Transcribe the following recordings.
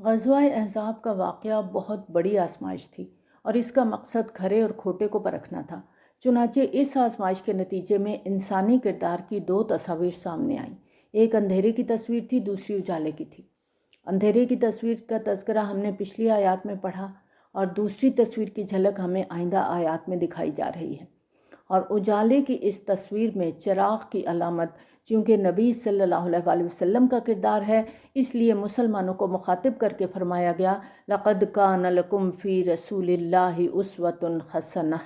غزوہ احزاب کا واقعہ بہت بڑی آزمائش تھی اور اس کا مقصد کھرے اور کھوٹے کو پرکھنا تھا۔ چنانچہ اس آزمائش کے نتیجے میں انسانی کردار کی دو تصاویر سامنے آئیں۔ ایک اندھیرے کی تصویر تھی، دوسری اجالے کی تھی۔ اندھیرے کی تصویر کا تذکرہ ہم نے پچھلی آیات میں پڑھا اور دوسری تصویر کی جھلک ہمیں آئندہ آیات میں دکھائی جا رہی ہے۔ اور اجالے کی اس تصویر میں چراغ کی علامت چونکہ نبی صلی اللہ علیہ وآلہ وسلم کا کردار ہے، اس لیے مسلمانوں کو مخاطب کر کے فرمایا گیا لَقَدْ كَانَ لَكُمْ فِي رَسُولِ اللَّهِ أُسْوَةٌ حَسَنَةٌ،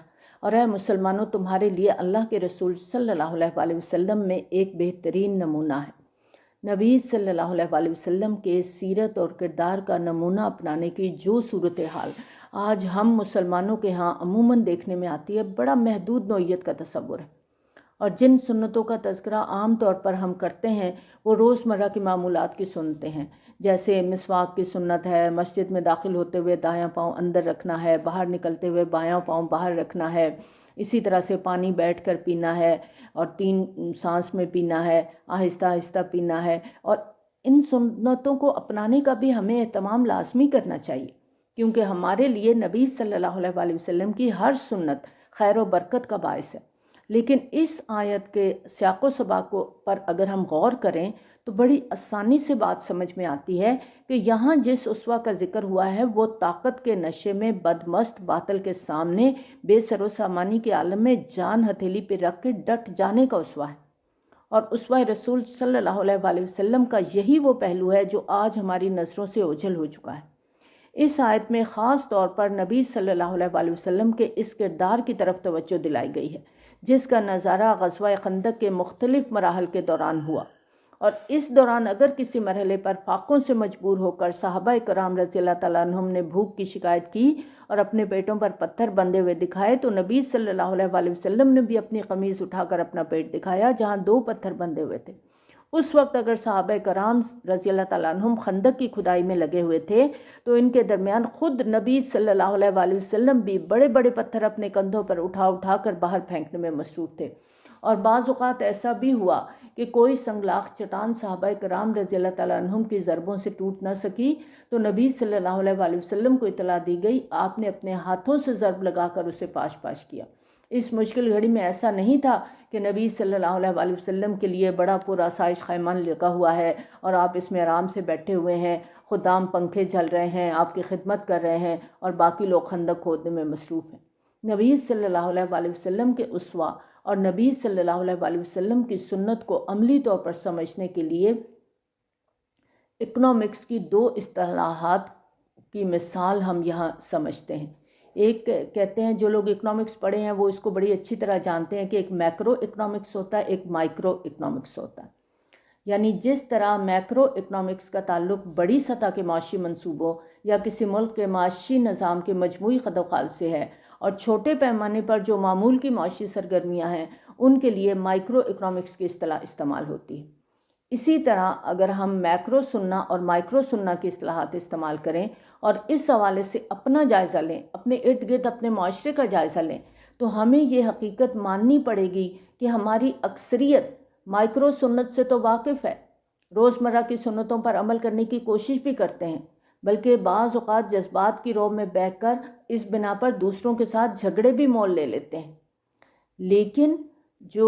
اور اے مسلمانوں تمہارے لیے اللہ کے رسول صلی اللہ علیہ وآلہ وسلم میں ایک بہترین نمونہ ہے۔ نبی صلی اللہ علیہ وآلہ وسلم کے سیرت اور کردار کا نمونہ اپنانے کی جو صورتحال آج ہم مسلمانوں کے ہاں عموماً دیکھنے میں آتی ہے، بڑا محدود نوعیت کا تصور ہے، اور جن سنتوں کا تذکرہ عام طور پر ہم کرتے ہیں وہ روزمرہ کی معمولات کی سنتیں ہیں، جیسے مسواک کی سنت ہے، مسجد میں داخل ہوتے ہوئے دایاں پاؤں اندر رکھنا ہے، باہر نکلتے ہوئے بایاں پاؤں باہر رکھنا ہے، اسی طرح سے پانی بیٹھ کر پینا ہے اور 3 سانس میں پینا ہے، آہستہ آہستہ پینا ہے، اور ان سنتوں کو اپنانے کا بھی ہمیں اہتمام لازمی کرنا چاہیے، کیونکہ ہمارے لیے نبی صلی اللہ علیہ وآلہ وسلم کی ہر سنت خیر و برکت کا باعث ہے۔ لیکن اس آیت کے سیاق و سباق پر اگر ہم غور کریں تو بڑی آسانی سے بات سمجھ میں آتی ہے کہ یہاں جس اسوہ کا ذکر ہوا ہے وہ طاقت کے نشے میں بدمست باطل کے سامنے بے سر و سامانی کے عالم میں جان ہتھیلی پہ رکھ کے ڈٹ جانے کا اسوہ ہے، اور اسوہ رسول صلی اللہ علیہ وآلہ وسلم کا یہی وہ پہلو ہے جو آج ہماری نظروں سے اوجھل ہو چکا ہے۔ اس آیت میں خاص طور پر نبی صلی اللہ علیہ وآلہ وسلم کے اس کردار کی طرف توجہ دلائی گئی ہے جس کا نظارہ غزوہ خندق کے مختلف مراحل کے دوران ہوا، اور اس دوران اگر کسی مرحلے پر فاقوں سے مجبور ہو کر صحابہ کرام رضی اللہ تعالیٰ عنہم نے بھوک کی شکایت کی اور اپنے پیٹوں پر پتھر بندھے ہوئے دکھائے تو نبی صلی اللہ علیہ وآلہ وسلم نے بھی اپنی قمیض اٹھا کر اپنا پیٹ دکھایا جہاں 2 پتھر بندھے ہوئے تھے۔ اس وقت اگر صحابہ کرام رضی اللہ تعالیٰ عنہم خندق کی کھدائی میں لگے ہوئے تھے تو ان کے درمیان خود نبی صلی اللہ علیہ وآلہ وسلم بھی بڑے بڑے پتھر اپنے کندھوں پر اٹھا اٹھا کر باہر پھینکنے میں مصروف تھے، اور بعض اوقات ایسا بھی ہوا کہ کوئی سنگلاخ چٹان صحابہ کرام رضی اللہ تعالیٰ عنہم کی ضربوں سے ٹوٹ نہ سکی تو نبی صلی اللہ علیہ وآلہ وسلم کو اطلاع دی گئی، آپ نے اپنے ہاتھوں سے ضرب لگا کر اسے پاش پاش کیا۔ اس مشکل گھڑی میں ایسا نہیں تھا کہ نبی صلی اللہ علیہ وآلہ وسلم کے لیے بڑا پرآسائش خیمان لگا ہوا ہے اور آپ اس میں آرام سے بیٹھے ہوئے ہیں، خدام پنکھے جل رہے ہیں، آپ کی خدمت کر رہے ہیں اور باقی لوگ خندق کھودنے میں مصروف ہیں۔ نبی صلی اللہ علیہ وآلہ وسلم کے اسوہ اور نبی صلی اللہ علیہ وآلہ وسلم کی سنت کو عملی طور پر سمجھنے کے لیے اکنامکس کی 2 اصطلاحات کی مثال ہم یہاں سمجھتے ہیں۔ ایک کہتے ہیں، جو لوگ اکنامکس پڑھے ہیں وہ اس کو بڑی اچھی طرح جانتے ہیں کہ ایک میکرو اکنامکس ہوتا ہے، ایک مائکرو اکنامکس ہوتا ہے۔ یعنی جس طرح میکرو اکنامکس کا تعلق بڑی سطح کے معاشی منصوبوں یا کسی ملک کے معاشی نظام کے مجموعی خد و خال سے ہے، اور چھوٹے پیمانے پر جو معمول کی معاشی سرگرمیاں ہیں ان کے لیے مائکرو اکنامکس کی اصطلاح استعمال ہوتی ہے، اسی طرح اگر ہم میکرو سننا اور مائکرو سننا کی اصطلاحات استعمال کریں اور اس حوالے سے اپنا جائزہ لیں، اپنے ارد گرد اپنے معاشرے کا جائزہ لیں، تو ہمیں یہ حقیقت ماننی پڑے گی کہ ہماری اکثریت مائکرو سنت سے تو واقف ہے، روزمرہ کی سنتوں پر عمل کرنے کی کوشش بھی کرتے ہیں، بلکہ بعض اوقات جذبات کی رو میں بہہ کر اس بنا پر دوسروں کے ساتھ جھگڑے بھی مول لے لیتے ہیں۔ لیکن جو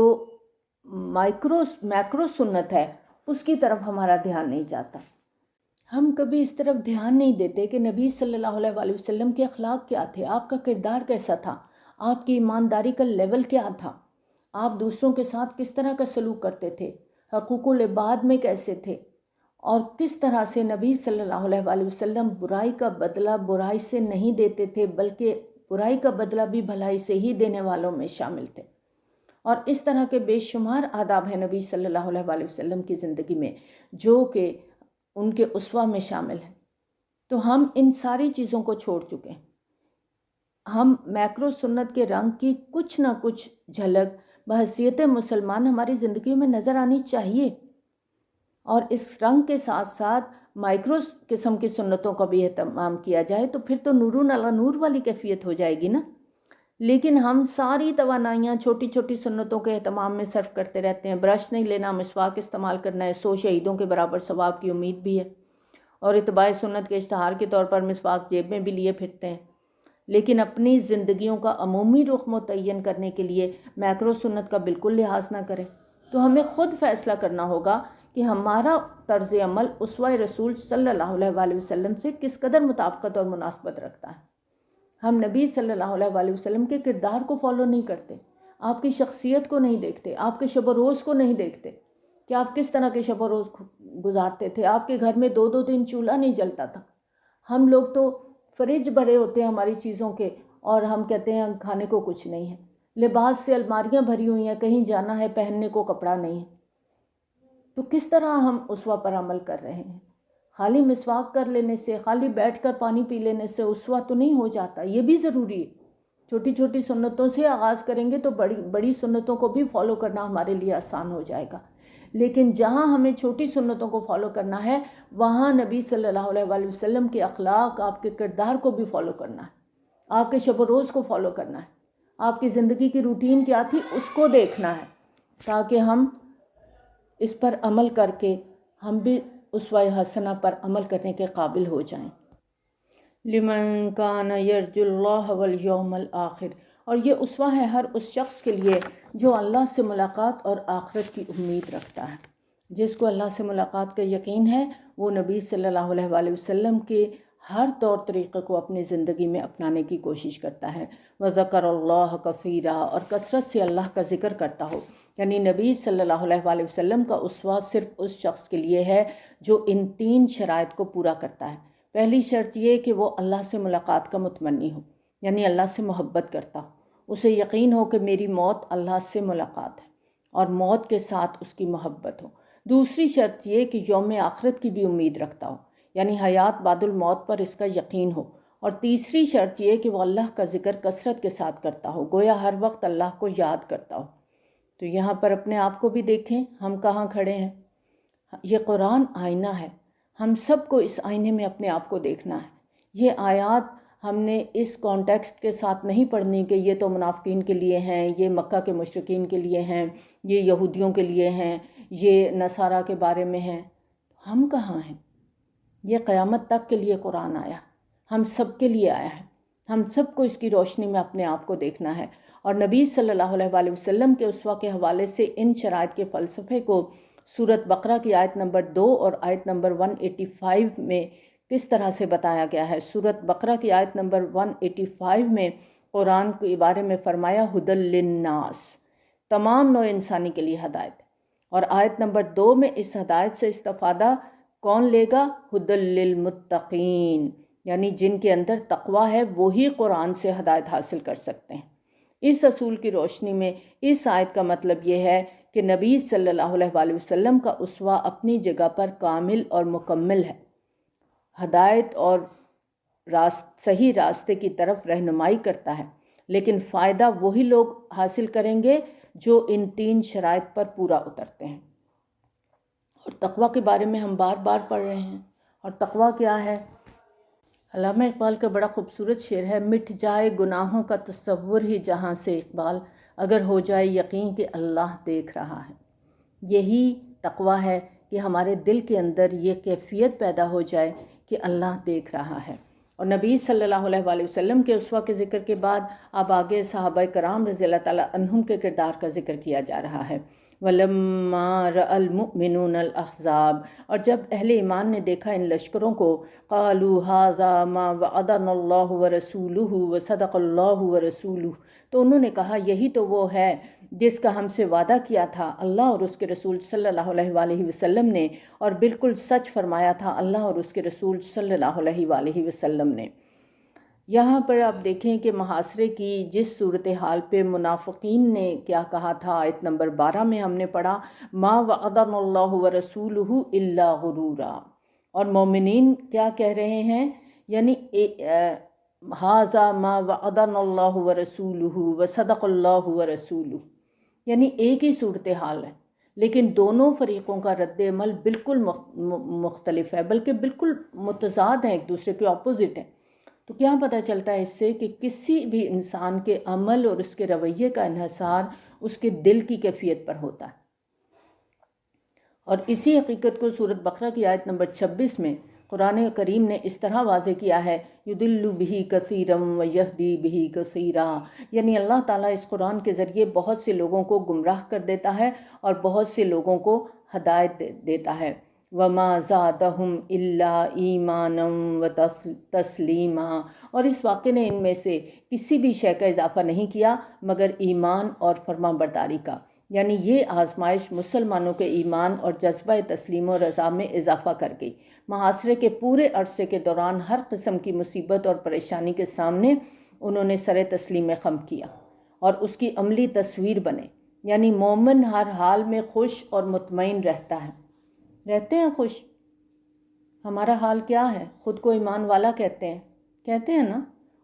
میکرو سنت ہے اس کی طرف ہمارا دھیان نہیں جاتا۔ ہم کبھی اس طرف دھیان نہیں دیتے کہ نبی صلی اللہ علیہ وآلہ وسلم کے اخلاق کیا تھے، آپ کا کردار کیسا تھا، آپ کی ایمانداری کا لیول کیا تھا، آپ دوسروں کے ساتھ کس طرح کا سلوک کرتے تھے، حقوق العباد میں کیسے تھے، اور کس طرح سے نبی صلی اللہ علیہ وآلہ وسلم برائی کا بدلہ برائی سے نہیں دیتے تھے بلکہ برائی کا بدلہ بھی بھلائی سے ہی دینے والوں میں شامل تھے۔ اور اس طرح کے بے شمار آداب ہیں نبی صلی اللہ علیہ وآلہ وسلم کی زندگی میں جو کہ ان کے اسوہ میں شامل ہیں، تو ہم ان ساری چیزوں کو چھوڑ چکے ہیں۔ ہم میکرو سنت کے رنگ کی کچھ نہ کچھ جھلک بحیثیت مسلمان ہماری زندگی میں نظر آنی چاہیے، اور اس رنگ کے ساتھ ساتھ مائکرو قسم کی سنتوں کا بھی اہتمام کیا جائے تو پھر تو نورون علی نور والی کیفیت ہو جائے گی نا۔ لیکن ہم ساری توانائیاں چھوٹی چھوٹی سنتوں کے اہتمام میں صرف کرتے رہتے ہیں، برش نہیں لینا، مسواک استعمال کرنا ہے، 100 شہیدوں کے برابر ثواب کی امید بھی ہے، اور اتباع سنت کے اشتہار کے طور پر مسواک جیب میں بھی لیے پھرتے ہیں، لیکن اپنی زندگیوں کا عمومی رخ متعین کرنے کے لیے میکرو سنت کا بالکل لحاظ نہ کریں، تو ہمیں خود فیصلہ کرنا ہوگا کہ ہمارا طرز عمل اسوہ رسول صلی اللہ علیہ وآلہ وسلم سے کس قدر مطابقت اور مناسبت رکھتا ہے۔ ہم نبی صلی اللہ علیہ وآلہ وسلم کے کردار کو فالو نہیں کرتے، آپ کی شخصیت کو نہیں دیکھتے، آپ کے شب و روز کو نہیں دیکھتے کہ آپ کس طرح کے شب و روز گزارتے تھے۔ آپ کے گھر میں 2 دن چولہا نہیں جلتا تھا۔ ہم لوگ تو فریج بھرے ہوتے ہیں ہماری چیزوں کے، اور ہم کہتے ہیں کھانے کو کچھ نہیں ہے، لباس سے الماریاں بھری ہوئی ہیں، کہیں جانا ہے پہننے کو کپڑا نہیں ہے۔ تو کس طرح ہم اسوہ پر عمل کر رہے ہیں؟ خالی مسواک کر لینے سے، خالی بیٹھ کر پانی پی لینے سے اسوہ تو نہیں ہو جاتا، یہ بھی ضروری ہے۔ چھوٹی چھوٹی سنتوں سے آغاز کریں گے تو بڑی سنتوں کو بھی فالو کرنا ہمارے لیے آسان ہو جائے گا۔ لیکن جہاں ہمیں چھوٹی سنتوں کو فالو کرنا ہے، وہاں نبی صلی اللہ علیہ وآلہ وسلم کے اخلاق، آپ کے کردار کو بھی فالو کرنا ہے، آپ کے شب و روز کو فالو کرنا ہے، آپ کی زندگی کی روٹین کیا تھی اس کو دیکھنا ہے، تاکہ ہم اس پر عمل کر کے ہم بھی اسوہ حسنہ پر عمل کرنے کے قابل ہو جائیں۔ لمن کان یرجو اللہ والیوم الآخر، اور یہ اسوہ ہے ہر اس شخص کے لیے جو اللہ سے ملاقات اور آخرت کی امید رکھتا ہے۔ جس کو اللہ سے ملاقات کا یقین ہے وہ نبی صلی اللہ علیہ وآلہ وسلم کے ہر طور طریقے کو اپنی زندگی میں اپنانے کی کوشش کرتا ہے۔ وَذَكَرَ اللَّهَ كَثِيرًا، اور کثرت سے اللہ کا ذکر کرتا ہو۔ یعنی نبی صلی اللہ علیہ وآلہ وسلم کا اسوہ صرف اس شخص کے لیے ہے جو ان 3 شرائط کو پورا کرتا ہے۔ پہلی شرط یہ کہ وہ اللہ سے ملاقات کا متمنی ہو، یعنی اللہ سے محبت کرتا ہو، اسے یقین ہو کہ میری موت اللہ سے ملاقات ہے اور موت کے ساتھ اس کی محبت ہو۔ دوسری شرط یہ کہ یوم آخرت کی بھی امید رکھتا ہو، یعنی حیات بعد الموت پر اس کا یقین ہو۔ اور تیسری شرط یہ کہ وہ اللہ کا ذکر کثرت کے ساتھ کرتا ہو، گویا ہر وقت اللہ کو یاد کرتا ہو۔ تو یہاں پر اپنے آپ کو بھی دیکھیں ہم کہاں کھڑے ہیں۔ یہ قرآن آئینہ ہے، ہم سب کو اس آئینے میں اپنے آپ کو دیکھنا ہے۔ یہ آیات ہم نے اس کانٹیکسٹ کے ساتھ نہیں پڑھنی کہ یہ تو منافقین کے لیے ہیں، یہ مکہ کے مشرکین کے لیے ہیں، یہ یہودیوں کے لیے ہیں، یہ نصارہ کے بارے میں ہیں۔ ہم کہاں ہیں؟ یہ قیامت تک کے لیے قرآن آیا، ہم سب کے لیے آیا ہے۔ ہم سب کو اس کی روشنی میں اپنے آپ کو دیکھنا ہے، اور نبی صلی اللہ علیہ وآلہ وسلم کے اسوہ کے حوالے سے ان شرائط کے فلسفے کو سورۃ بقرہ کی آیت نمبر 2 اور آیت نمبر 185 میں کس طرح سے بتایا گیا ہے۔ سورۃ بقرہ کی آیت نمبر 185 میں قرآن کے بارے میں فرمایا ھدی للناس، تمام نوع انسانی کے لیے ہدایت، اور آیت نمبر 2 میں اس ہدایت سے استفادہ کون لے گا؟ ھدی للمتقین، یعنی جن کے اندر تقویٰ ہے وہی قرآن سے ہدایت حاصل کر سکتے ہیں۔ اس اصول کی روشنی میں اس آیت کا مطلب یہ ہے کہ نبی صلی اللہ علیہ وآلہ وسلم کا اسوہ اپنی جگہ پر کامل اور مکمل ہے، ہدایت اور صحیح راستے کی طرف رہنمائی کرتا ہے، لیکن فائدہ وہی لوگ حاصل کریں گے جو ان 3 شرائط پر پورا اترتے ہیں۔ اور تقویٰ کے بارے میں ہم بار بار پڑھ رہے ہیں، اور تقویٰ کیا ہے؟ علامہ اقبال کا بڑا خوبصورت شعر ہے، مٹ جائے گناہوں کا تصور ہی جہاں سے اقبال، اگر ہو جائے یقین کہ اللہ دیکھ رہا ہے۔ یہی تقویٰ ہے کہ ہمارے دل کے اندر یہ کیفیت پیدا ہو جائے کہ اللہ دیکھ رہا ہے۔ اور نبی صلی اللہ علیہ وآلہ وسلم کے اسوہ کے ذکر کے بعد اب آگے صحابہ کرام رضی اللہ تعالیٰ عنہم کے کردار کا ذکر کیا جا رہا ہے۔ وَلَمَّا رَأَى الْمُؤْمِنُونَ الْأَحْزَابَ، اور جب اہل ایمان نے دیکھا ان لشکروں کو، قَالُوا هَذَا مَا وَعَدَنَا اللَّهُ وَرَسُولُهُ وَصَدَقَ اللَّهُ وَرَسُولُهُ، تو انہوں نے کہا یہی تو وہ ہے جس کا ہم سے وعدہ کیا تھا اللہ اور اس کے رسول صلی اللہ علیہ وآلہ وسلم نے، اور بالکل سچ فرمایا تھا اللہ اور اس کے رسول صلی اللہ علیہ وآلہ وسلم نے۔ یہاں پر آپ دیکھیں کہ محاصرے کی جس صورتحال پہ منافقین نے کیا کہا تھا، آیت نمبر 12 میں ہم نے پڑھا ما وعدنا اللہ ورسولہ الا غرورا، اور مومنین کیا کہہ رہے ہیں؟ یعنی ھذا ما وعدنا اللہ ورسولہ وصدق اللہ ورسولہ، یعنی ایک ہی صورتحال ہے لیکن دونوں فریقوں کا رد عمل بالکل مختلف ہے، بلکہ بالکل متضاد ہیں، ایک دوسرے کے اپوزٹ ہیں۔ تو کیا پتہ چلتا ہے اس سے کہ کسی بھی انسان کے عمل اور اس کے رویے کا انحصار اس کے دل کی کیفیت پر ہوتا ہے۔ اور اسی حقیقت کو سورۃ بقرہ کی آیت نمبر 26 میں قرآن کریم نے اس طرح واضح کیا ہے، یضل بہ کثیرا ویہدی بہ کثیرا، یعنی اللہ تعالیٰ اس قرآن کے ذریعے بہت سے لوگوں کو گمراہ کر دیتا ہے اور بہت سے لوگوں کو ہدایت دیتا ہے۔ وما زادہم الا ایمانا وتسلیما، اور اس واقعے نے ان میں سے کسی بھی شے کا اضافہ نہیں کیا مگر ایمان اور فرما برداری کا، یعنی یہ آزمائش مسلمانوں کے ایمان اور جذبہ تسلیم و رضا میں اضافہ کر گئی۔ محاصرے کے پورے عرصے کے دوران ہر قسم کی مصیبت اور پریشانی کے سامنے انہوں نے سر تسلیم خم کیا اور اس کی عملی تصویر بنے، یعنی مومن ہر حال میں خوش اور مطمئن رہتا ہے۔ رہتے ہیں خوش؟ ہمارا حال کیا ہے؟ خود کو ایمان والا کہتے ہیں نا،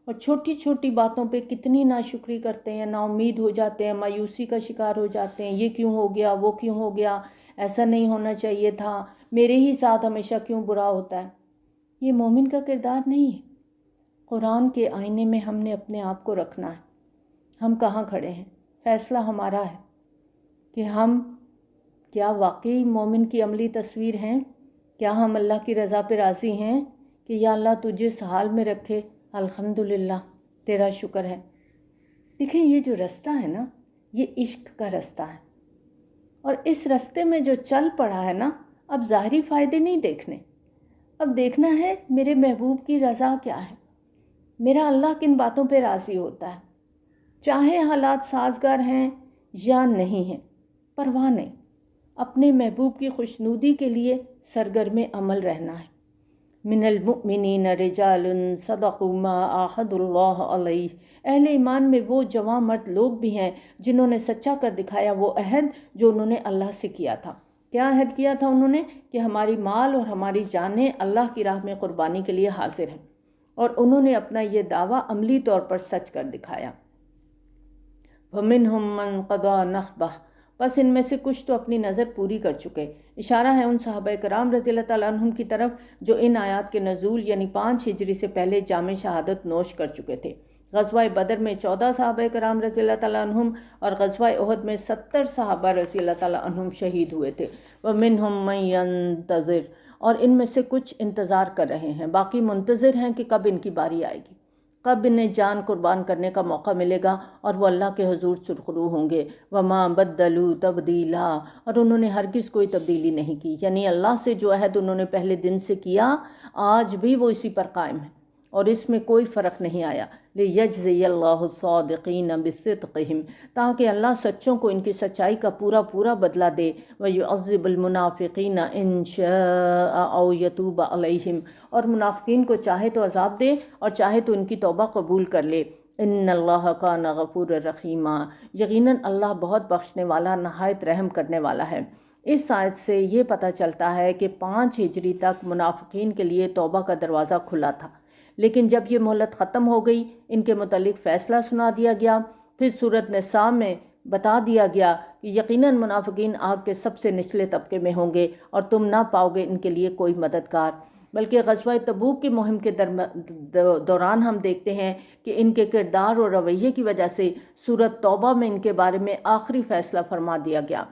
اور چھوٹی چھوٹی باتوں پہ کتنی ناشکری کرتے ہیں، نا امید ہو جاتے ہیں، مایوسی کا شکار ہو جاتے ہیں، یہ کیوں ہو گیا، وہ کیوں ہو گیا، ایسا نہیں ہونا چاہیے تھا، میرے ہی ساتھ ہمیشہ کیوں برا ہوتا ہے۔ یہ مومن کا کردار نہیں ہے۔ قرآن کے آئینے میں ہم نے اپنے آپ کو رکھنا ہے، ہم کہاں کھڑے ہیں، فیصلہ ہمارا ہے کہ ہم کیا واقعی مومن کی عملی تصویر ہیں، کیا ہم اللہ کی رضا پہ راضی ہیں کہ یا اللہ تجھے اس حال میں رکھے، الحمدللہ تیرا شکر ہے۔ دیکھیں یہ جو رستہ ہے نا، یہ عشق کا رستہ ہے، اور اس رستے میں جو چل پڑا ہے نا، اب ظاہری فائدے نہیں دیکھنے، اب دیکھنا ہے میرے محبوب کی رضا کیا ہے، میرا اللہ کن باتوں پہ راضی ہوتا ہے، چاہے حالات سازگار ہیں یا نہیں ہیں، پرواہ نہیں، اپنے محبوب کی خوشنودی کے لیے سرگرم عمل رہنا ہے۔ من المؤمنین رجال صدقوا ما عاہدوا اللہ علیہ، اہل ایمان میں وہ جوان مرد لوگ بھی ہیں جنہوں نے سچا کر دکھایا وہ عہد جو انہوں نے اللہ سے کیا تھا۔ کیا عہد کیا تھا انہوں نے؟ کہ ہماری مال اور ہماری جانیں اللہ کی راہ میں قربانی کے لیے حاضر ہیں، اور انہوں نے اپنا یہ دعویٰ عملی طور پر سچ کر دکھایا۔ وَمِنْهُمْ مَنْ قَضَى نَحْبَهُ، بس ان میں سے کچھ تو اپنی نظر پوری کر چکے۔ اشارہ ہے ان صحابہ کرام رضی اللہ تعالیٰ عنہم کی طرف جو ان آیات کے نزول یعنی 5 ہجری سے پہلے جام شہادت نوش کر چکے تھے۔ غزوہ بدر میں 14 صحابہ کرام رضی اللہ تعالیٰ عنہم اور غزوہ احد میں 70 صحابہ رضی اللہ تعالیٰ عنہم شہید ہوئے تھے۔ وَمِنْهُمْ مَنْ يَنْتَظِرُ، اور ان میں سے کچھ انتظار کر رہے ہیں، باقی منتظر ہیں کہ کب ان کی باری آئے گی، کب انہیں جان قربان کرنے کا موقع ملے گا اور وہ اللہ کے حضور سرخرو ہوں گے۔ وَمَا بَدَّلُوا تَبْدِيلًا، اور انہوں نے ہرگز کوئی تبدیلی نہیں کی، یعنی اللہ سے جو عہد انہوں نے پہلے دن سے کیا آج بھی وہ اسی پر قائم ہے اور اس میں کوئی فرق نہیں آیا۔ لِيَجْزِيَ اللَّهُ الصَّادِقِينَ بِصِدْقِهِمْ، تاکہ اللہ سچوں کو ان کی سچائی کا پورا پورا بدلہ دے۔ وَيُعَذِّبَ الْمُنَافِقِينَ إِن شَاءَ أَوْ يَتُوبَ عَلَيْهِمْ، اور منافقین کو چاہے تو عذاب دے اور چاہے تو ان کی توبہ قبول کر لے۔ ان اللہ کان غفور رحیما، یقیناً اللہ بہت بخشنے والا نہایت رحم کرنے والا ہے۔ اس آیت سے یہ پتہ چلتا ہے کہ 5 ہجری تک منافقین کے لیے توبہ کا دروازہ کھلا تھا، لیکن جب یہ مہلت ختم ہو گئی، ان کے متعلق فیصلہ سنا دیا گیا، پھر سورۃ نساء میں بتا دیا گیا کہ یقیناً منافقین آگ کے سب سے نچلے طبقے میں ہوں گے اور تم نہ پاؤ گے ان کے لیے کوئی مددگار۔ بلکہ غزوہ تبوک کے مہم کے دوران ہم دیکھتے ہیں کہ ان کے کردار اور رویے کی وجہ سے سورۃ توبہ میں ان کے بارے میں آخری فیصلہ فرما دیا گیا۔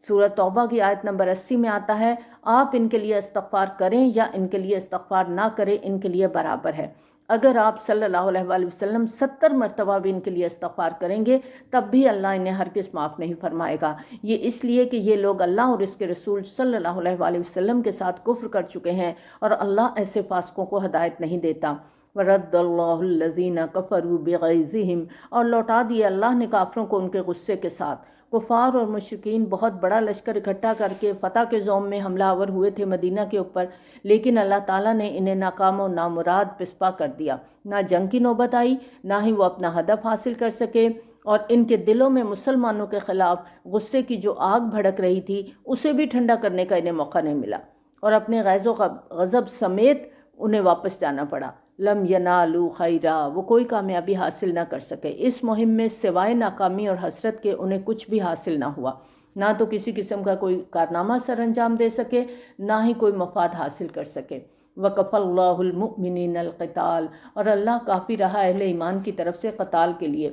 سورۃ توبہ کی آیت نمبر 80 میں آتا ہے، آپ ان کے لیے استغفار کریں یا ان کے لیے استغفار نہ کریں، ان کے لیے برابر ہے۔ اگر آپ صلی اللہ علیہ وآلہ وسلم 70 مرتبہ بھی ان کے لیے استغفار کریں گے تب بھی اللہ انہیں ہرگز معاف نہیں فرمائے گا۔ یہ اس لیے کہ یہ لوگ اللہ اور اس کے رسول صلی اللہ علیہ وآلہ وسلم کے ساتھ کفر کر چکے ہیں اور اللہ ایسے فاسقوں کو ہدایت نہیں دیتا۔ وَرَدَّ اللَّهُ الَّذِينَ كَفَرُوا بِغَيْظِهِمْ، اور لوٹا دیا اللہ نے کافروں کو ان کے غصے کے ساتھ۔ کفار اور مشرکین بہت بڑا لشکر اکٹھا کر کے فتح کے زوم میں حملہ آور ہوئے تھے مدینہ کے اوپر، لیکن اللہ تعالیٰ نے انہیں ناکام و نامراد پسپا کر دیا۔ نہ جنگ کی نوبت آئی، نہ ہی وہ اپنا ہدف حاصل کر سکے، اور ان کے دلوں میں مسلمانوں کے خلاف غصے کی جو آگ بھڑک رہی تھی اسے بھی ٹھنڈا کرنے کا انہیں موقع نہیں ملا، اور اپنے غیظ و غضب سمیت انہیں واپس جانا پڑا۔ لم ینالوا خیرا، وہ کوئی کامیابی حاصل نہ کر سکے۔ اس مہم میں سوائے ناکامی اور حسرت کے انہیں کچھ بھی حاصل نہ ہوا، نہ تو کسی قسم کا کوئی کارنامہ سر انجام دے سکے، نہ ہی کوئی مفاد حاصل کر سکے۔ وَكَفَى اللَّهُ الْمُؤْمِنِينَ الْقِتَالَ، اور اللہ کافی رہا اہل ایمان کی طرف سے قتال کے لیے۔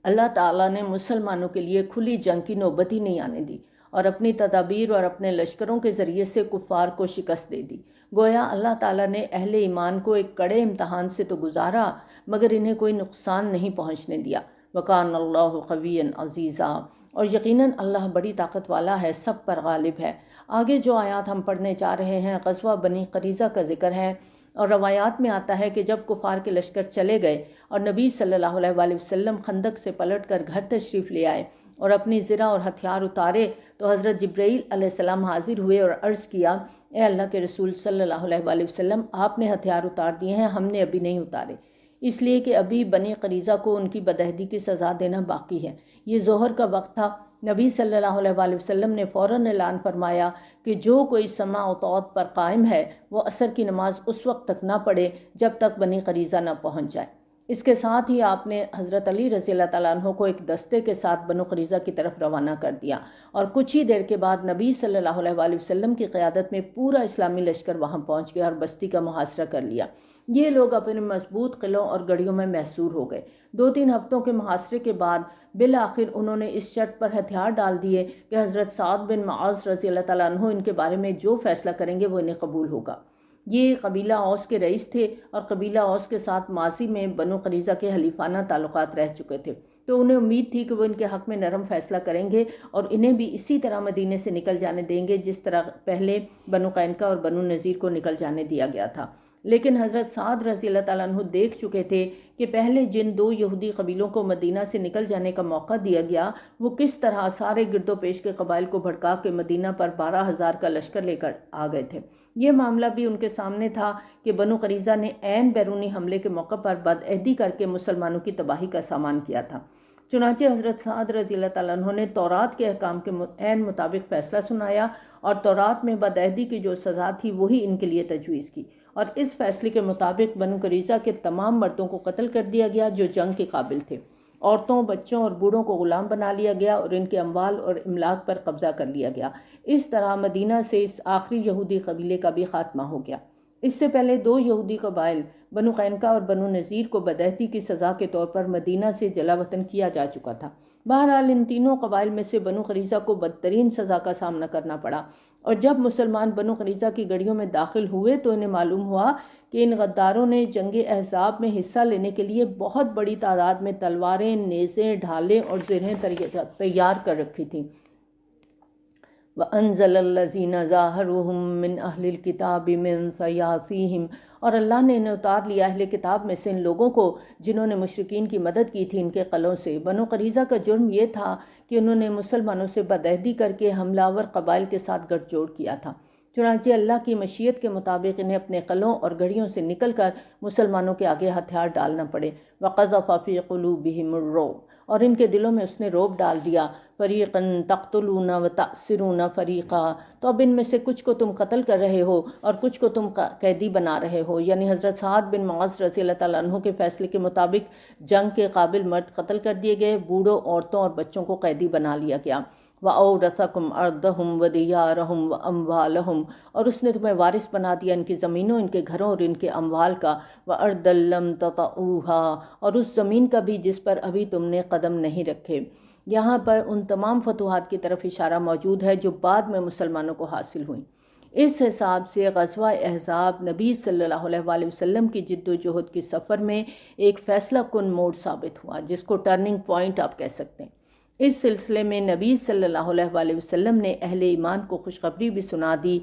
اللہ تعالیٰ نے مسلمانوں کے لیے کھلی جنگ کی نوبت ہی نہیں آنے دی اور اپنی تدابیر اور اپنے لشکروں کے ذریعے سے کفار کو شکست دے دی۔ گویا اللہ تعالیٰ نے اہل ایمان کو ایک کڑے امتحان سے تو گزارا مگر انہیں کوئی نقصان نہیں پہنچنے دیا۔ وَكَانَ اللَّهُ قَوِيًّا عَزِيزًا، اور یقیناً اللہ بڑی طاقت والا ہے، سب پر غالب ہے۔ آگے جو آیات ہم پڑھنے جا رہے ہیں غزوہ بنی قریظہ کا ذکر ہے، اور روایات میں آتا ہے کہ جب کفار کے لشکر چلے گئے اور نبی صلی اللہ علیہ وآلہ وسلم خندق سے پلٹ کر گھر تشریف لے آئے اور اپنی زرہ اور ہتھیار اتارے تو حضرت جبرائیل علیہ السلام حاضر ہوئے اور عرض کیا، اے اللہ کے رسول صلی اللہ علیہ وآلہ وسلم، آپ نے ہتھیار اتار دیے ہیں، ہم نے ابھی نہیں اتارے، اس لیے کہ ابھی بنی قریظہ کو ان کی بدعہدی کی سزا دینا باقی ہے۔ یہ ظہر کا وقت تھا۔ نبی صلی اللہ علیہ وآلہ وسلم نے فوراً اعلان فرمایا کہ جو کوئی سماع و طاعت پر قائم ہے وہ عصر کی نماز اس وقت تک نہ پڑھے جب تک بنی قریظہ نہ پہنچ جائے۔ اس کے ساتھ ہی آپ نے حضرت علی رضی اللہ تعالیٰ عنہ کو ایک دستے کے ساتھ بنو قریظہ کی طرف روانہ کر دیا، اور کچھ ہی دیر کے بعد نبی صلی اللہ علیہ وآلہ وسلم کی قیادت میں پورا اسلامی لشکر وہاں پہنچ گیا اور بستی کا محاصرہ کر لیا۔ یہ لوگ اپنے مضبوط قلعوں اور گڑھیوں میں محصور ہو گئے۔ 2-3 ہفتوں کے محاصرے کے بعد بالآخر انہوں نے اس شرط پر ہتھیار ڈال دیے کہ حضرت سعد بن معاذ رضی اللہ تعالیٰ عنہ ان کے بارے میں جو فیصلہ کریں گے وہ انہیں قبول ہوگا۔ یہ قبیلہ اوس کے رئیس تھے اور قبیلہ اوس کے ساتھ ماضی میں بنو قریظہ کے حلیفانہ تعلقات رہ چکے تھے، تو انہیں امید تھی کہ وہ ان کے حق میں نرم فیصلہ کریں گے اور انہیں بھی اسی طرح مدینے سے نکل جانے دیں گے جس طرح پہلے بنو قینقاع اور بنو نذیر کو نکل جانے دیا گیا تھا۔ لیکن حضرت سعد رضی اللہ تعالیٰ عنہ دیکھ چکے تھے کہ پہلے جن 2 یہودی قبیلوں کو مدینہ سے نکل جانے کا موقع دیا گیا وہ کس طرح سارے گرد و پیش کے قبائل کو بھڑکا کے مدینہ پر 12,000 کا لشکر لے کر آ گئے تھے۔ یہ معاملہ بھی ان کے سامنے تھا کہ بنو قریظہ نے عین بیرونی حملے کے موقع پر بدعہدی کر کے مسلمانوں کی تباہی کا سامان کیا تھا۔ چنانچہ حضرت سعد رضی اللہ تعالیٰ عنہ نے تورات کے احکام کے عین مطابق فیصلہ سنایا اور تورات میں بدعہدی کی جو سزا تھی وہی ان کے لیے تجویز کی، اور اس فیصلے کے مطابق بنو قریظہ کے تمام مردوں کو قتل کر دیا گیا جو جنگ کے قابل تھے۔ عورتوں، بچوں اور بوڑھوں کو غلام بنا لیا گیا اور ان کے اموال اور املاک پر قبضہ کر لیا گیا۔ اس طرح مدینہ سے اس آخری یہودی قبیلے کا بھی خاتمہ ہو گیا۔ اس سے پہلے 2 یہودی قبائل بنو قینقاع اور بنو نذیر کو بدعہدی کی سزا کے طور پر مدینہ سے جلا وطن کیا جا چکا تھا۔ بہرحال ان تینوں قبائل میں سے بنو قریظہ کو بدترین سزا کا سامنا کرنا پڑا، اور جب مسلمان بنو قریظہ کی گڑھیوں میں داخل ہوئے تو انہیں معلوم ہوا کہ ان غداروں نے جنگ احزاب میں حصہ لینے کے لیے بہت بڑی تعداد میں تلواریں، نیزیں، ڈھالیں اور زرہیں تیار کر رکھی تھیں۔ وَأَنزَلَ الَّذِينَ ظَاهَرُوهُم مِّنْ أَهْلِ الْكِتَابِ مِنْ صَيَاصِيهِمْ، اور اللہ نے انہیں اتار لیا اہل کتاب میں سے ان لوگوں کو جنہوں نے مشرکین کی مدد کی تھی ان کے قلعوں سے۔ بنو قریظہ کا جرم یہ تھا کہ انہوں نے مسلمانوں سے بدعہدی کر کے حملہ آور قبائل کے ساتھ گٹھ جوڑ کیا تھا۔ چنانچہ اللہ کی مشیت کے مطابق انہیں اپنے قلعوں اور گڑھیوں سے نکل کر مسلمانوں کے آگے ہتھیار ڈالنا پڑے۔ وَقَذَفَ فِي قُلُوبِهِمُ الرُّعْبَ، اور ان کے دلوں میں اس نے رعب ڈال دیا۔ فَرِيقًا تَقْتُلُونَ وَتَأْسِرُونَ فَرِيقًا، تو اب ان میں سے کچھ کو تم قتل کر رہے ہو اور کچھ کو تم قیدی بنا رہے ہو، یعنی حضرت سعد بن معاذ رضی اللہ تعالیٰ عنہ کے فیصلے کے مطابق جنگ کے قابل مرد قتل کر دیے گئے، بوڑھوں، عورتوں اور بچوں کو قیدی بنا لیا گیا۔ وَأَوْرَثَكُمْ أَرْضَهُمْ وَدِيَارَهُمْ وَأَمْوَالَهُم، اور اس نے تمہیں وارث بنا دیا ان کی زمینوں، ان کے گھروں اور ان کے اموال کا۔ وَأَرْضًا لَّمْ تَطَئُوهَا، اور اس زمین کا بھی جس پر ابھی تم نے قدم نہیں رکھے۔ یہاں پر ان تمام فتوحات کی طرف اشارہ موجود ہے جو بعد میں مسلمانوں کو حاصل ہوئیں۔ اس حساب سے غزوہ احزاب نبی صلی اللہ علیہ وآلہ وسلم کی جد و جہد کی سفر میں ایک فیصلہ کن موڑ ثابت ہوا، جس کو ٹرننگ پوائنٹ آپ کہہ سکتے ہیں۔ اس سلسلے میں نبی صلی اللہ علیہ وآلہ وسلم نے اہل ایمان کو خوشخبری بھی سنا دی۔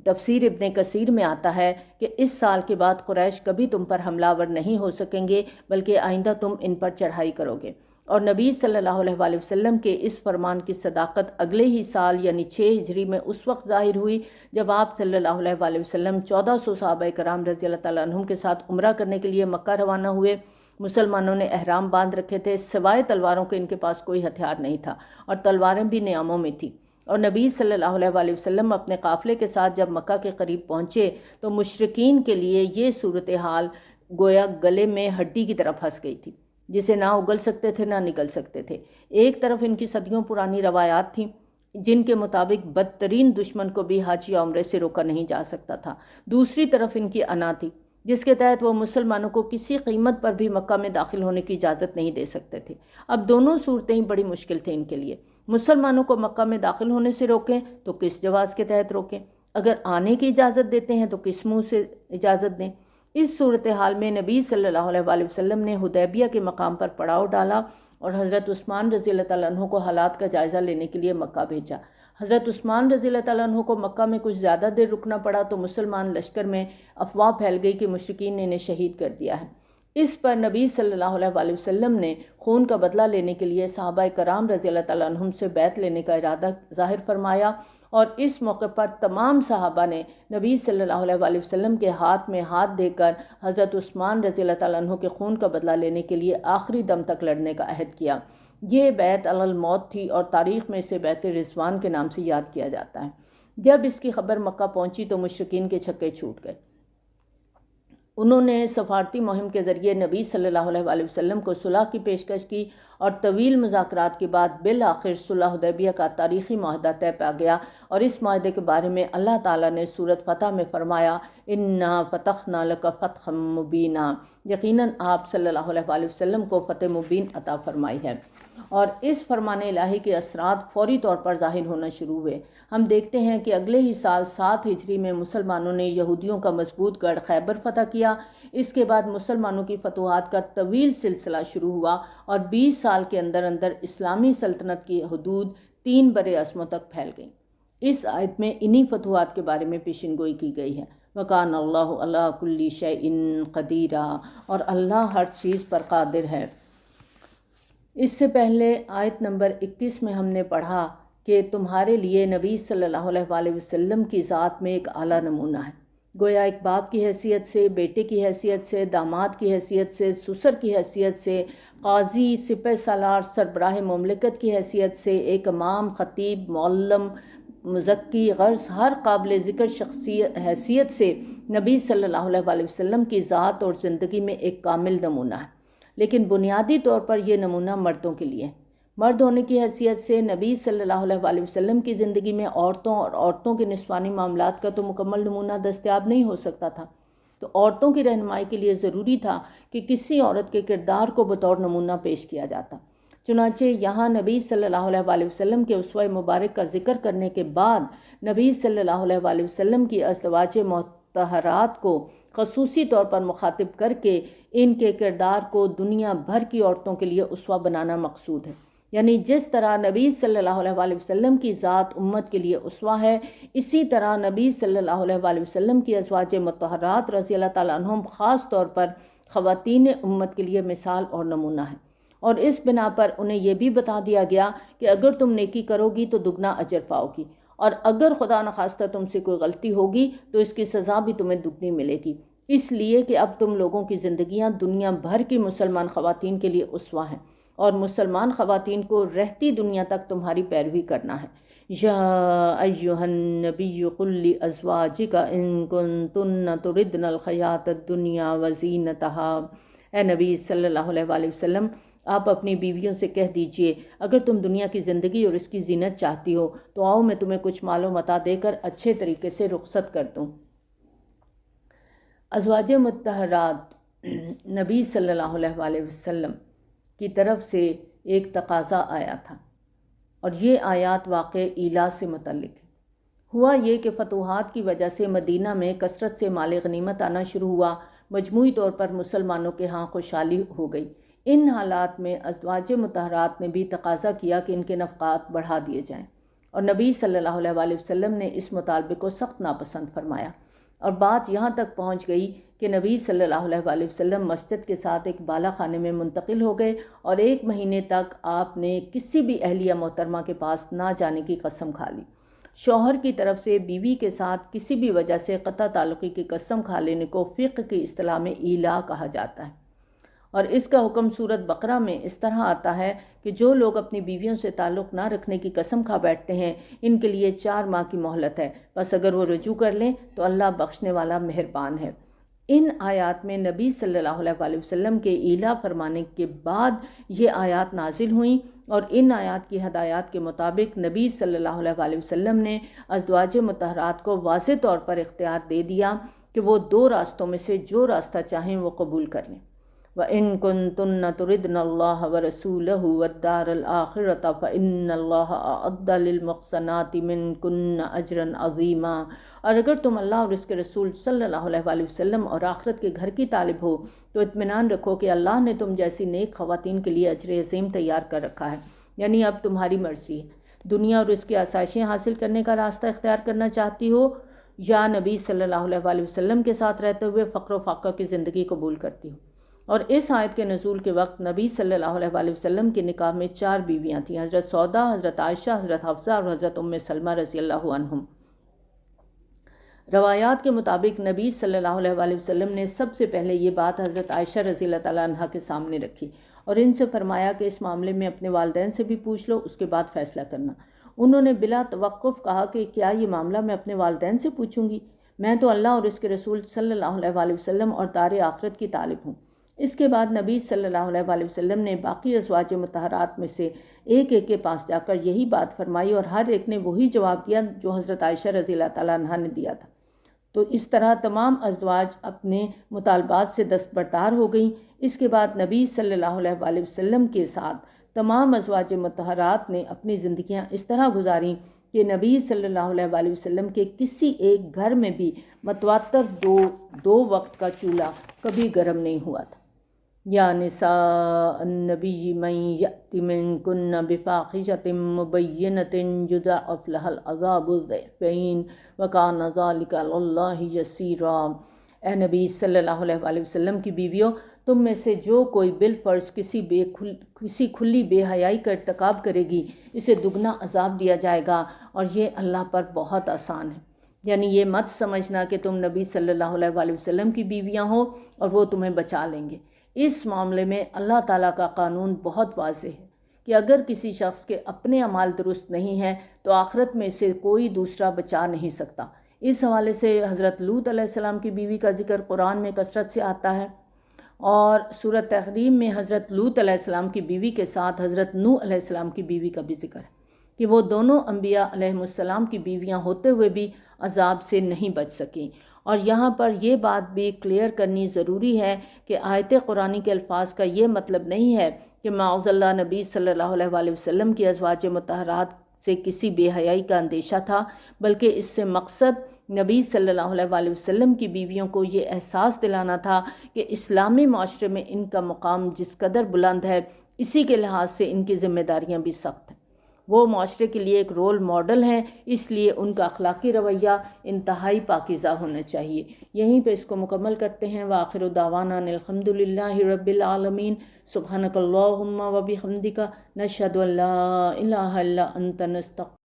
تفسیر ابن کثیر میں آتا ہے کہ اس سال کے بعد قریش کبھی تم پر حملہ آور نہیں ہو سکیں گے، بلکہ آئندہ تم ان پر چڑھائی کرو گے۔ اور نبی صلی اللہ علیہ وآلہ وسلم کے اس فرمان کی صداقت اگلے ہی سال یعنی 6 ہجری میں اس وقت ظاہر ہوئی جب آپ صلی اللہ علیہ وآلہ وسلم 1400 صحابہ کرام رضی اللہ تعالیٰ عنہم کے ساتھ عمرہ کرنے کے لیے مکہ روانہ ہوئے۔ مسلمانوں نے احرام باندھ رکھے تھے، سوائے تلواروں کے ان کے پاس کوئی ہتھیار نہیں تھا، اور تلواریں بھی نیاموں میں تھیں۔ اور نبی صلی اللہ علیہ وآلہ وسلم اپنے قافلے کے ساتھ جب مکہ کے قریب پہنچے تو مشرکین کے لیے یہ صورتحال گویا گلے میں ہڈی کی طرح پھنس گئی تھی، جسے نہ اگل سکتے تھے نہ نکل سکتے تھے۔ ایک طرف ان کی صدیوں پرانی روایات تھیں جن کے مطابق بدترین دشمن کو بھی حج یا عمرے سے روکا نہیں جا سکتا تھا، دوسری طرف ان کی انا تھی جس کے تحت وہ مسلمانوں کو کسی قیمت پر بھی مکہ میں داخل ہونے کی اجازت نہیں دے سکتے تھے۔ اب دونوں صورتیں ہی بڑی مشکل تھیں ان کے لیے۔ مسلمانوں کو مکہ میں داخل ہونے سے روکیں تو کس جواز کے تحت روکیں؟ اگر آنے کی اجازت دیتے ہیں تو کس منہ سے اجازت دیں؟ اس صورتحال میں نبی صلی اللہ علیہ وآلہ وسلم نے حدیبیہ کے مقام پر پڑاؤ ڈالا اور حضرت عثمان رضی اللہ تعالیٰ عنہ کو حالات کا جائزہ لینے کے لیے مکہ بھیجا۔ حضرت عثمان رضی اللہ تعالیٰ عنہ کو مکہ میں کچھ زیادہ دیر رکنا پڑا تو مسلمان لشکر میں افواہ پھیل گئی کہ مشرکین نے انہیں شہید کر دیا ہے۔ اس پر نبی صلی اللہ علیہ وآلہ وسلم نے خون کا بدلہ لینے کے لیے صحابہ کرام رضی اللہ تعالیٰ عنہم سے بیعت لینے کا ارادہ ظاہر فرمایا، اور اس موقع پر تمام صحابہ نے نبی صلی اللہ علیہ وآلہ وسلم کے ہاتھ میں ہاتھ دے کر حضرت عثمان رضی اللہ تعالیٰ عنہ کے خون کا بدلہ لینے کے لیے آخری دم تک لڑنے کا عہد کیا۔ یہ بیعت علی الموت تھی اور تاریخ میں اسے بیعت رضوان کے نام سے یاد کیا جاتا ہے۔ جب اس کی خبر مکہ پہنچی تو مشرکین کے چھکے چھوٹ گئے۔ انہوں نے سفارتی مہم کے ذریعے نبی صلی اللہ علیہ وآلہ وسلم کو صلح کی پیشکش کی اور طویل مذاکرات کے بعد بالآخر صلح حدیبیہ کا تاریخی معاہدہ طے پا گیا، اور اس معاہدے کے بارے میں اللہ تعالیٰ نے سورۃ فتح میں فرمایا، انا فتحنا لک فتحا مبینا، یقیناً آپ صلی اللہ علیہ وآلہ وسلم کو فتح مبین عطا فرمائی ہے۔ اور اس فرمان الہی کے اثرات فوری طور پر ظاہر ہونا شروع ہوئے۔ ہم دیکھتے ہیں کہ اگلے ہی سال 7 ہجری میں مسلمانوں نے یہودیوں کا مضبوط گڑھ خیبر فتح کیا۔ اس کے بعد مسلمانوں کی فتوحات کا طویل سلسلہ شروع ہوا اور 20 سال کے اندر اندر اسلامی سلطنت کی حدود 3 برعظموں تک پھیل گئیں۔ اس آیت میں انہی فتوحات کے بارے میں پیشین گوئی کی گئی ہے۔ وَكَانَ اللَّهُ عَلَىٰ كُلِّ شَيْءٍ قَدِيرًا، اور اللہ ہر چیز پر قادر ہے۔ اس سے پہلے آیت نمبر 21 میں ہم نے پڑھا کہ تمہارے لیے نبی صلی اللہ علیہ وآلہ وسلم کی ذات میں ایک اعلیٰ نمونہ ہے۔ گویا ایک باپ کی حیثیت سے، بیٹے کی حیثیت سے، داماد کی حیثیت سے، سسر کی حیثیت سے، قاضی، سپہ سالار، سربراہ مملکت کی حیثیت سے، ایک امام، خطیب، معلم، مزکی، غرض ہر قابل ذکر حیثیت سے نبی صلی اللہ علیہ وآلہ وسلم کی ذات اور زندگی میں ایک کامل نمونہ ہے۔ لیکن بنیادی طور پر یہ نمونہ مردوں کے لیے ہے۔ مرد ہونے کی حیثیت سے نبی صلی اللہ علیہ وآلہ وسلم کی زندگی میں عورتوں اور عورتوں کے نسوانی معاملات کا تو مکمل نمونہ دستیاب نہیں ہو سکتا تھا، تو عورتوں کی رہنمائی کے لیے ضروری تھا کہ کسی عورت کے کردار کو بطور نمونہ پیش کیا جاتا۔ چنانچہ یہاں نبی صلی اللہ علیہ وآلہ وسلم کے اسوہ مبارک کا ذکر کرنے کے بعد نبی صلی اللہ علیہ وآلہ وسلم کی ازواج مطہرات کو خصوصی طور پر مخاطب کر کے ان کے کردار کو دنیا بھر کی عورتوں کے لیے اسوہ بنانا مقصود ہے۔ یعنی جس طرح نبی صلی اللہ علیہ وآلہ وسلم کی ذات امت کے لیے اسوہ ہے، اسی طرح نبی صلی اللہ علیہ وآلہ وسلم کی ازواج مطہرات رضی اللہ تعالیٰ عنہم خاص طور پر خواتین امت کے لیے مثال اور نمونہ ہے۔ اور اس بنا پر انہیں یہ بھی بتا دیا گیا کہ اگر تم نیکی کرو گی تو دگنا اجر پاؤ گی، اور اگر خدا نخواستہ تم سے کوئی غلطی ہوگی تو اس کی سزا بھی تمہیں دگنی ملے گی، اس لیے کہ اب تم لوگوں کی زندگیاں دنیا بھر کی مسلمان خواتین کے لیے اسوہ ہیں، اور مسلمان خواتین کو رہتی دنیا تک تمہاری پیروی کرنا ہے۔ یا ایھا النبی قل لازواجک ان کنتن تردن الحیاۃ الدنیا وزینتها، اے نبی صلی اللہ علیہ وآلہ وسلم، آپ اپنی بیویوں سے کہہ دیجئے اگر تم دنیا کی زندگی اور اس کی زینت چاہتی ہو تو آؤ میں تمہیں کچھ مال و متاع دے کر اچھے طریقے سے رخصت کر دوں۔ ازواج مطہرات نبی صلی اللہ علیہ وآلہ وسلم کی طرف سے ایک تقاضا آیا تھا، اور یہ آیات واقع ایلا سے متعلق ہے۔ ہوا یہ کہ فتوحات کی وجہ سے مدینہ میں کثرت سے مال غنیمت آنا شروع ہوا، مجموعی طور پر مسلمانوں کے ہاں خوشحالی ہو گئی۔ ان حالات میں ازواج مطہرات نے بھی تقاضا کیا کہ ان کے نفقات بڑھا دیے جائیں، اور نبی صلی اللہ علیہ وآلہ وسلم نے اس مطالبے کو سخت ناپسند فرمایا، اور بات یہاں تک پہنچ گئی کہ نبی صلی اللہ علیہ وآلہ وسلم مسجد کے ساتھ ایک بالا خانے میں منتقل ہو گئے، اور 1 مہینے تک آپ نے کسی بھی اہلیہ محترمہ کے پاس نہ جانے کی قسم کھا لی۔ شوہر کی طرف سے بیوی کے ساتھ کسی بھی وجہ سے قطع تعلقی کی قسم کھا لینے کو فقہ کی اصطلاح میں ایلا کہا جاتا ہے، اور اس کا حکم سورۃ بقرہ میں اس طرح آتا ہے کہ جو لوگ اپنی بیویوں سے تعلق نہ رکھنے کی قسم کھا بیٹھتے ہیں ان کے لیے 4 ماہ کی مہلت ہے، بس اگر وہ رجوع کر لیں تو اللہ بخشنے والا مہربان ہے۔ ان آیات میں نبی صلی اللہ علیہ وآلہ وسلم کے ایلا فرمانے کے بعد یہ آیات نازل ہوئیں، اور ان آیات کی ہدایات کے مطابق نبی صلی اللہ علیہ وآلہ وسلم نے ازواج مطہرات کو واضح طور پر اختیار دے دیا کہ وہ 2 راستوں میں سے جو راستہ چاہیں وہ قبول کر لیں۔ وَإِن كُنتُنَّ تُرِدْنَ اللَّهَ وَرَسُولَهُ وَالدَّارَ الْآخِرَةَ فَإِنَّ اللَّهَ أَعَدَّ لِلْمُحْسَنَاتِ مِنكُنَّ أَجْرًا عَظِيمًا۔ اور اگر تم اللہ اور اس کے رسول صلی اللہ علیہ وسلم اور آخرت کے گھر کی طالب ہو تو اطمینان رکھو کہ اللہ نے تم جیسی نیک خواتین کے لیے اجر عظیم تیار کر رکھا ہے، یعنی اب تمہاری مرضی ہے، دنیا اور اس کی آسائشیں حاصل کرنے کا راستہ اختیار کرنا چاہتی ہو یا نبی صلی اللہ علیہ وسلم کے ساتھ رہتے ہوئے فقر و فاقہ کی زندگی قبول کرتی ہو۔ اور اس آیت کے نزول کے وقت نبی صلی اللہ علیہ وسلم کے نکاح میں 4 بیویاں تھیں، حضرت سودا، حضرت عائشہ، حضرت حفصہ اور حضرت ام سلمہ رضی اللہ عنہم۔ روایات کے مطابق نبی صلی اللہ علیہ وسلم نے سب سے پہلے یہ بات حضرت عائشہ رضی اللہ تعالیٰ عنہ کے سامنے رکھی اور ان سے فرمایا کہ اس معاملے میں اپنے والدین سے بھی پوچھ لو، اس کے بعد فیصلہ کرنا۔ انہوں نے بلا توقف کہا کہ کیا یہ معاملہ میں اپنے والدین سے پوچھوں گی؟ میں تو اللہ اور اس کے رسول صلی اللہ علیہ وسلم اور دار آخرت کی طالب ہوں۔ اس کے بعد نبی صلی اللہ علیہ وسلم نے باقی ازواج مطہرات میں سے ایک ایک کے پاس جا کر یہی بات فرمائی اور ہر ایک نے وہی جواب دیا جو حضرت عائشہ رضی اللہ تعالیٰ عنہ نے دیا تھا۔ تو اس طرح تمام ازواج اپنے مطالبات سے دستبردار ہو گئیں۔ اس کے بعد نبی صلی اللہ علیہ وسلم کے ساتھ تمام ازواج مطہرات نے اپنی زندگیاں اس طرح گزاریں کہ نبی صلی اللہ علیہ وسلم کے کسی ایک گھر میں بھی متواتر دو وقت کا چولہا کبھی گرم نہیں ہوا تھا۔ یا نساء النبی من یأت منکن بفاحشۃ مبینۃ یضاعف لها العذاب ضعفین وکان ذلک علی اللہ یسیرا۔ اے نبی صلی اللہ علیہ وسلم کی بیویوں، تم میں سے جو کوئی بالفرض کسی کھلی بے حیائی کا ارتکاب کرے گی اسے دگنا عذاب دیا جائے گا اور یہ اللہ پر بہت آسان ہے۔ یعنی یہ مت سمجھنا کہ تم نبی صلی اللہ علیہ وسلم کی بیویاں ہو اور وہ تمہیں بچا لیں گے۔ اس معاملے میں اللہ تعالیٰ کا قانون بہت واضح ہے کہ اگر کسی شخص کے اپنے اعمال درست نہیں ہیں تو آخرت میں اسے کوئی دوسرا بچا نہیں سکتا۔ اس حوالے سے حضرت لوط علیہ السلام کی بیوی کا ذکر قرآن میں کثرت سے آتا ہے اور سورۃ تحریم میں حضرت لوط علیہ السلام کی بیوی کے ساتھ حضرت نوح علیہ السلام کی بیوی کا بھی ذکر ہے کہ وہ دونوں انبیاء علیہ السلام کی بیویاں ہوتے ہوئے بھی عذاب سے نہیں بچ سکیں۔ اور یہاں پر یہ بات بھی کلیئر کرنی ضروری ہے کہ آیت قرآنی کے الفاظ کا یہ مطلب نہیں ہے کہ معاذ اللہ نبی صلی اللہ علیہ وسلم کی ازواج مطہرات سے کسی بے حیائی کا اندیشہ تھا، بلکہ اس سے مقصد نبی صلی اللہ علیہ وسلم کی بیویوں کو یہ احساس دلانا تھا کہ اسلامی معاشرے میں ان کا مقام جس قدر بلند ہے اسی کے لحاظ سے ان کی ذمہ داریاں بھی سخت ہیں۔ وہ معاشرے کے لیے ایک رول ماڈل ہیں، اس لیے ان کا اخلاقی رویہ انتہائی پاکیزہ ہونا چاہیے۔ یہیں پہ اس کو مکمل کرتے ہیں۔ وآخر دعوانا ان الحمد للہ رب العالمین۔ سبحانک اللہم و بحمدک، نشہد ان لا الہ الا انت، نستغفرک۔